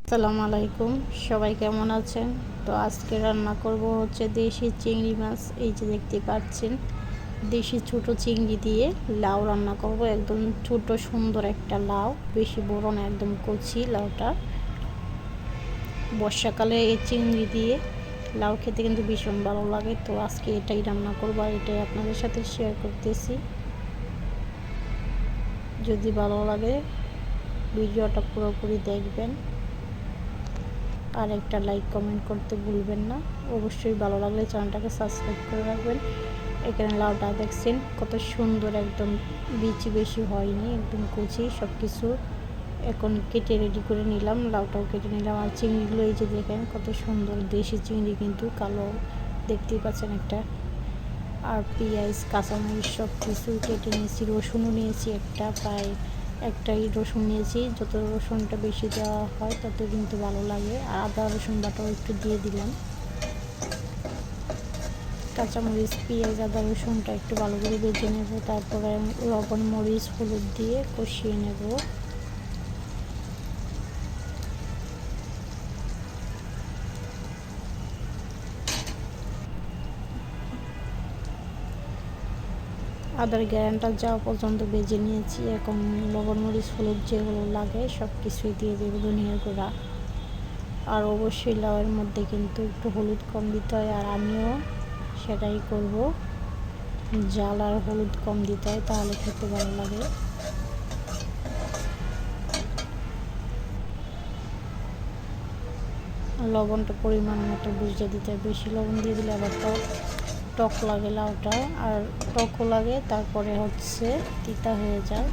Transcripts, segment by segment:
আসসালামু আলাইকুম, সবাই কেমন আছেন? তো আজকে রান্না করব হচ্ছে দেশি চিংড়ি মাছ। এই যে দেখতে পাচ্ছেন, দেশি ছোট চিংড়ি দিয়ে লাউ রান্না করব। একদম ছোট সুন্দর একটা লাউ, বেশি বড় না, একদম কচি লাউটা। বর্ষাকালে এই চিংড়ি দিয়ে লাউ খেতে কিন্তু ভীষণ ভালো লাগে। তো আজকে এটাই রান্না করব আর এটাই আপনাদের সাথে শেয়ার করতেছি। যদি ভালো লাগে ভিডিওটা পুরোপুরি দেখবেন আর একটা লাইক কমেন্ট করতে ভুলবেন না। অবশ্যই ভালো লাগলে চ্যানেলটাকে সাবস্ক্রাইব করে রাখবেন। এখানে লাউটা দেখছেন কত সুন্দর, একদম বিচি বেশি হয়নি, একদম কুচি সব কিছু। এখন কেটে রেডি করে নিলাম, লাউটাও কেটে নিলাম। আর চিংড়িগুলো এই যে দেখেন কত সুন্দর, দেশি চিংড়ি কিন্তু কালো, দেখতেই পাচ্ছেন একটা। আর পেঁয়াজ কাঁচামরিচ সব কিছু কেটে নিয়েছি, রসুনও নিয়েছি একটা, প্রায় একটাই রসুন নিয়েছি। যত রসুনটা বেশি দেওয়া হয় তত কিন্তু ভালো লাগে। আর আদা রসুন বাটাও একটু দিয়ে দিলাম। কাঁচামরিচ পেঁয়াজ আদা রসুনটা একটু ভালো করে ভেজে নেব, তারপরে লবণ মরিচ হলুদ দিয়ে কষিয়ে নেব। আদার গ্যারানটা যাওয়া পর্যন্ত ভেজে নিয়েছি। এখন লবণ মরিচ হলুদ যেগুলো লাগে সব কিছুই দিয়ে দেবো, ধনিয়ার গুঁড়া। আর অবশ্যই লাউয়ের মধ্যে কিন্তু একটু হলুদ কম দিতে হয়, আর আমিও সেটাই করব। জাল আর হলুদ কম দিতে হয়, তাহলে খেতে ভালো লাগে। লবণটা পরিমাণ মতো বুঝে দিতে হয়, বেশি লবণ দিয়ে দিলে আবার টক লাগে লাউটা, আর টকও লাগে, তারপরে হচ্ছে তিতা হয়ে যায়।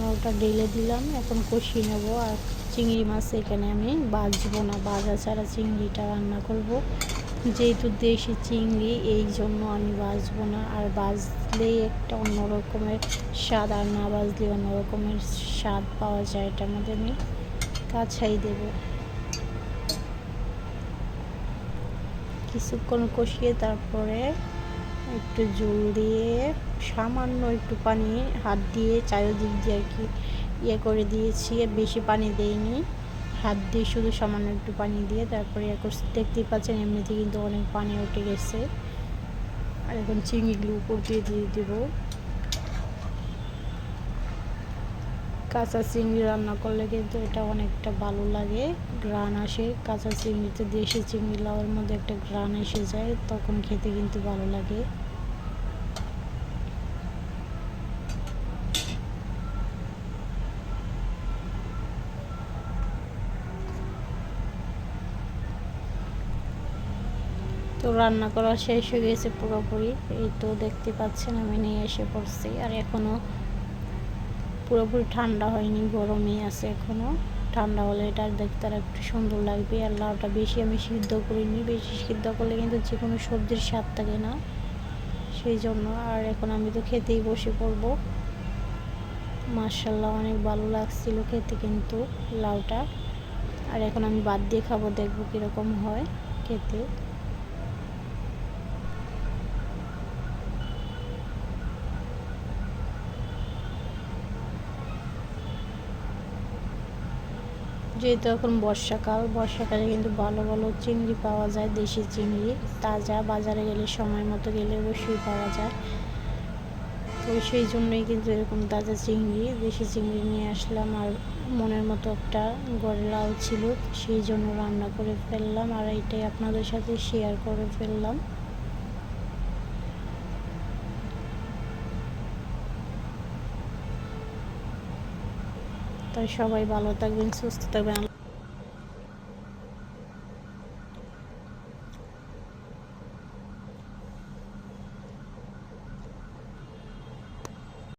লাউটা ঢেলে দিলাম, এখন কষিয়ে নেব। আর চিংড়ি মাছ এখানে আমি ভাজবো না, ভাজা ছাড়া চিংড়িটা রান্না করব। যেহেতু দেশি চিংড়ি এই জন্য আমি ভাজবো না। আর ভাজলেই একটা অন্য রকমের স্বাদ, আর না ভাজলে অন্য রকমের স্বাদ পাওয়া যায়। এটার মধ্যে আমি কাঁচাই দেব। কিছুক্ষণ কষিয়ে তারপরে একটু জল দিয়ে, সামান্য একটু পানি হাত দিয়ে চারিদিক দিয়ে আর কি করে দিয়েছি, বেশি পানি দেইনি। হাত দিয়ে শুধু সামান্য একটু পানি দিয়ে তারপরে দেখতেই পাচ্ছেন এমনিতে কিন্তু অনেক পানি উঠে গেছে। আর এখন চিংড়িগুলো উপর দিয়ে দেবো। কাঁচা চিংড়ি রান্না করলে কিন্তু এটা অনেকটা ভালো লাগে, ঘ্রাণ আসে। কাঁচা চিংড়িতে দেশি চিংড়ি লাউয়ের মধ্যে একটা ঘ্রাণ এসে যায়, তখন খেতে কিন্তু ভালো লাগে। তো রান্না করা শেষ হয়ে গেছে পুরোপুরি। এই তো দেখতে পাচ্ছেন আমি নিয়ে এসে পড়ছি। আর এখনও পুরোপুরি ঠান্ডা হয়নি, গরমই আছে এখনও। ঠান্ডা হলে এটা দেখতে আর একটু সুন্দর লাগবে। আর লাউটা বেশি আমি সিদ্ধ করিনি, বেশি সিদ্ধ করলে কিন্তু যে কোনো সবজির স্বাদ থাকে না, সেই জন্য। আর এখন আমি তো খেতেই বসে পড়বো। মাশাআল্লাহ অনেক ভালো লাগছিল খেতে কিন্তু লাউটা। আর এখন আমি ভাত দিয়ে খাবো, দেখবো কীরকম হয় খেতে। যেহেতু এখন বর্ষাকালে কিন্তু ভালো ভালো চিংড়ি পাওয়া যায়, দেশি চিংড়ি তাজা। বাজারে গেলে সময় মতো গেলে অবশ্যই পাওয়া যায়। তো সেই জন্যই কিন্তু এরকম তাজা চিংড়ি, দেশি চিংড়ি নিয়ে আসলাম। আর মনের মতো একটা ঘরে লাউ ছিল, সেই জন্য রান্না করে ফেললাম। আর এটাই আপনাদের সাথে শেয়ার করে ফেললাম। তাই সবাই ভালো থাকবেন, সুস্থ থাকবেন।